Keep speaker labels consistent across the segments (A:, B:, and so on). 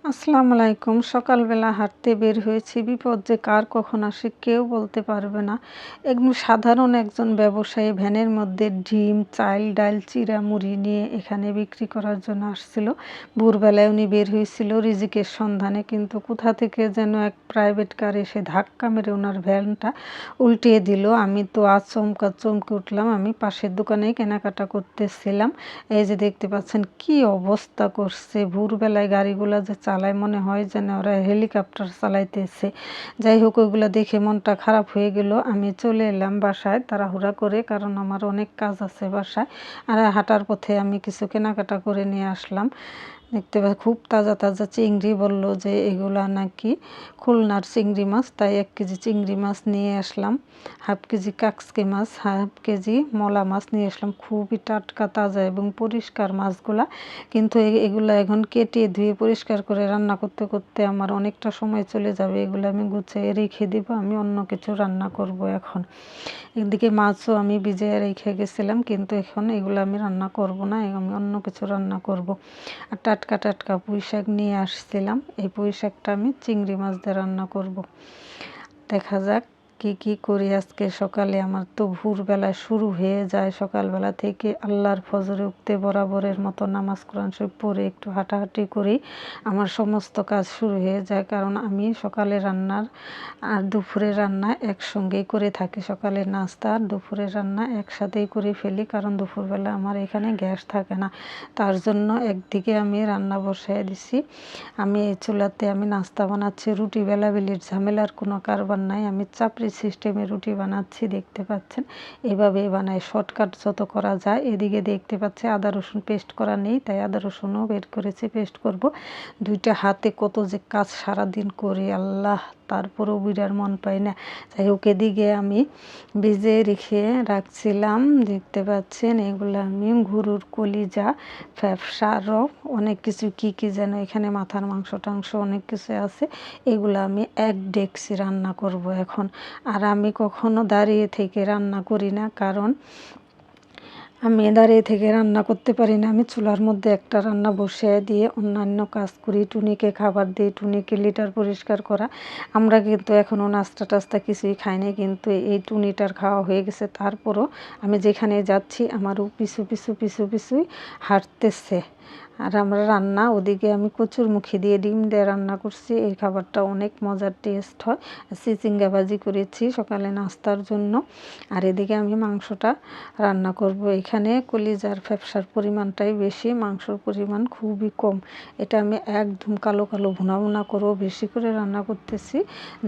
A: আসসালামু আলাইকুম। সকালবেলা হাঁটতে বের হয়েছি। বিপদ যে কার কখন আসে কেউ বলতে পারবে না। একদম সাধারণ একজন ব্যবসায়ী ভ্যানের মধ্যে ডিম, চাল, ডাল, চিড়া, মুড়ি নিয়ে এখানে বিক্রি করার জন্য আসছিল। ভোরবেলায় উনি বের হয়েছিল রিজিকের সন্ধানে, কিন্তু কোথা থেকে যেন এক প্রাইভেট কার এসে ধাক্কা মেরে ওনার ভ্যানটা উল্টিয়ে দিল। আমি তো আচমকা চমকে উঠলাম। আমি পাশের দোকানেই কেনাকাটা করতেছিলাম। এই যে দেখতে পাচ্ছেন কি অবস্থা করছে। ভোরবেলায় গাড়িগুলা যে চালায় মনে হয় যেন ওরা হেলিকপ্টার চালাইতেছে। যাই হোক, ওইগুলো দেখে মনটা খারাপ হয়ে গেল। আমি চলে এলাম বাসায় তাড়াহুড়া করে, কারণ আমার অনেক কাজ আছে বাসায়। আর হাঁটার পথে আমি কিছু কেনাকাটা করে নিয়ে আসলাম। দেখতে খুব তাজা তাজা চিংড়ি, বলল যে এগুলা নাকি খুলনার চিংড়ি মাছ, তাই 1 কেজি চিংড়ি মাছ নিয়ে আসলাম। হাফ কেজি কাকসকে মাছ, হাফ কেজি মলা মাছ নিয়ে আসলাম। খুবই টাটকা তাজা এবং পরিষ্কার মাছগুলা। কিন্তু এগুলা এখন কেটে ধুয়ে পরিষ্কার করে রান্না করতে করতে আমার অনেকটা সময় চলে যাবে। এগুলো আমি গুছিয়ে রেখে দিব, আমি অন্য কিছু রান্না করব এখন। এদিকে মাছও আমি ভিজিয়ে রেখে গেছিলাম, কিন্তু এখন এগুলো আমি রান্না করব না, আমি অন্য কিছু রান্না করব। আর টাটকা টাটকা পুঁই শাক নিয়ে আসছিলাম। এই পুঁই শাকটা আমি চিংড়ি মাছ দিয়ে রান্না করব। দেখা যাক কি করি আজকে। সকালে আমার তো ভোরবেলায় শুরু হয়ে যায়, সকালবেলা থেকে আল্লাহর ফজরে উঠতে বরাবরের মতো নামাজ কোরআন শরীফ পড়ে একটু হাঁটাহাঁটি করি, আমার সমস্ত কাজ শুরু হয়ে যায়। কারণ আমি সকালে রান্নার আর দুপুরের রান্না একসঙ্গেই করে থাকি। সকালের নাস্তা আর দুপুরের রান্না একসাথেই করে ফেলি, কারণ দুপুরবেলা আমার এখানে গ্যাস থাকে না। তার জন্য একদিকে আমি রান্না বসায় দিছি। আমি এই চুলাতে আমি নাস্তা বানাচ্ছি। রুটি বেলাবেলির ঝামেলার কোনো কারবার নাই, আমি চাপড়ি সিস্টেমে রুটি বানাচ্ছি। দেখতে পাচ্ছেন এভাবেই বানাই, শর্টকাট যত করা যায়। এদিকে দেখতে পাচ্ছি আদা রসুন পেস্ট করা নেই, তাই আদা রসুনও বের করেছি, পেস্ট করব। দুইটা হাতে কত যে কাজ সারাদিন করি আল্লাহ, তারপরেও বিরার মন পাই না। যাই হোক, এদিকে আমি ভিজে রেখে রাখছিলাম। দেখতে পাচ্ছেন এগুলো আমি গরুর কলিজা, ফ্যাপসা, আরও অনেক কিছু কি যেন এখানে মাথার মাংস টাংস অনেক কিছু আছে। এগুলো আমি এক ডেকচি রান্না করব এখন। আর আমি কখনো দাঁড়িয়ে থেকে রান্না করি না, কারণ আমি দাঁড়িয়ে থেকে রান্না করতে পারি না। আমি চুলার মধ্যে একটা রান্না বসিয়ে দিয়ে অন্যান্য কাজ করি। টুনিকে খাবার দিই, টুনিকে লিটার পরিষ্কার করা। আমরা কিন্তু এখনও নাস্তা টাস্তা কিছুই খাইনি, কিন্তু এই টুনিটার খাওয়া হয়ে গেছে। তারপরও আমি যেখানে যাচ্ছি আমারও পিছুই হাঁটতেছে। আর আমরা রান্না ওদিকে আমি কচুরমুখী দিয়ে ডিম দিয়ে রান্না করছি। এই খাবারটা অনেক মজার টেস্ট হয়। চিচিঙ্গা ভাজি করেছি সকালে নাস্তার জন্য। আর এদিকে আমি মাংসটা রান্না করব। এখানে কলিজার ফ্যাপসার পরিমাণটাই বেশি, মাংসর পরিমাণ খুবই কম। এটা আমি একদম কালো কালো ভুনা করব, বেশি করে রান্না করতেছি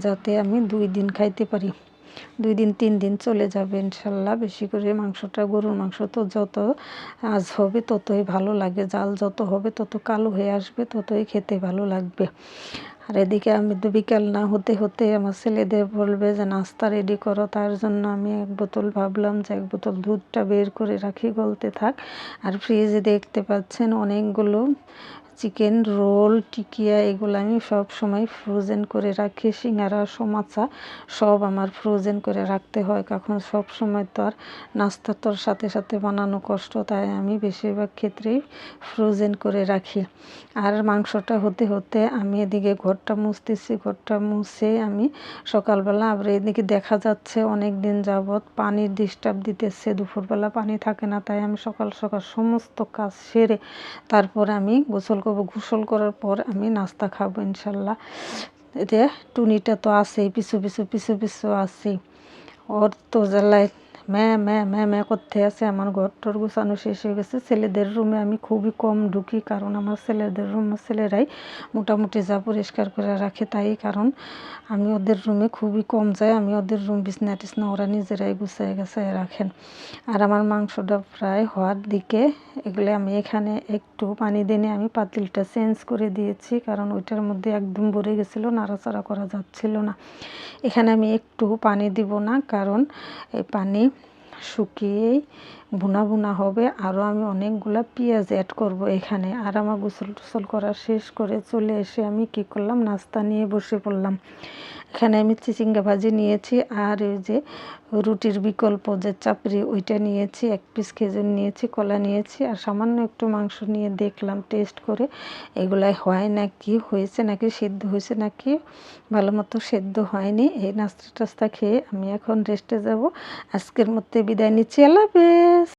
A: যাতে আমি 2 দিন খাইতে পারি। 2 দিন 3 দিন চলে যাবে ইনশাল্লাহ। বেশি করে মাংসটা, গরুর মাংস তো যত আজ হবে ততই ভালো লাগে, জাল যত হবে তত কালো হয়ে আসবে, ততই খেতে ভালো লাগবে। আর এদিকে আমি তো বিকাল না হতে হতে আমার ছেলেদের বলবে যে নাস্তা রেডি করো। তার জন্য আমি 1 বোতল ভাবলাম যে 1 বোতল দুধটা বের করে রাখি, গলতে থাক। আর ফ্রিজে দেখতে পাচ্ছেন অনেকগুলো চিকেন রোল, টিকিয়া, এগুলো আমি সব সময় ফ্রোজেন করে রাখি। সিঙ্গারা, সমোসা সব আমার ফ্রোজেন করে রাখতে হয়, কারণ সব সময় তো আর নাস্তা তোর সাথে সাথে বানানো কষ্ট, তাই আমি বেশিরভাগ ক্ষেত্রেই ফ্রোজেন করে রাখি। আর মাংসটা হতে হতে আমি এদিকে ঘরটা মুছতেছি। ঘরটা মুছে আমি সকালবেলা আবার এদিকে দেখা যাচ্ছে অনেক দিন যাবৎ পানির ডিস্টার্ব দিতেছে, দুপুরবেলা পানি থাকে না, তাই আমি সকাল সকাল সমস্ত কাজ সেরে তারপর আমি গোসল করব। গোসল করার পর আমি নাস্তা খাবো ইনশাল্লাহ। এতে টুনিটা তো আছেই, পিছু আছেই। ওর তো জ্বালায় ম্যা করতে আছে। আমার ঘর টর গুছানো শেষ হয়ে গেছে। ছেলেদের রুমে আমি খুবই কম ঢুকি, কারণ আমার ছেলেদের রুমে ছেলেরাই মোটামুটি যা পরিষ্কার করে রাখে, তাই কারণ আমি ওদের রুমে খুবই কম যাই। আমি ওদের রুম বিছনা টিছনা ওরা নিজেরাই গুছায় রাখেন। আর আমার মাংসটা প্রায় হওয়ার দিকে। এগুলো আমি এখানে একটু পানি দিয়ে আমি পাতিলটা চেঞ্জ করে দিয়েছি, কারণ ওইটার মধ্যে একদম ভরে গেছিলো, নাড়াচাড়া করা যাচ্ছিল না। এখানে আমি একটু পানি দিব না, কারণ এই পানি শুকিয়েই ভুনা হবে। আরও আমি অনেকগুলো পেঁয়াজ অ্যাড করব এখানে। আর আমার গোসল টোসল করা শেষ করে চলে এসে আমি কি করলাম, নাস্তা নিয়ে বসে পড়লাম। এখানে আমি চিচিঙ্গা ভাজি নিয়েছি, আর ওই যে রুটির বিকল্প যে চাপড়ি ওইটা নিয়েছি, 1 পিস খেজুর নিয়েছি, কলা নিয়েছি, আর সামান্য একটু মাংস নিয়ে দেখলাম টেস্ট করে এগুলাই হয় নাকি, হয়েছে নাকি, সেদ্ধ হয়েছে নাকি। ভালো মতো সেদ্ধ হয়নি। এই নাস্তা টাস্তা খেয়ে আমি এখন রেস্টে যাব। আজকের মধ্যে বিদায় নিচ্ছি। আল্লাহ হাফেজ।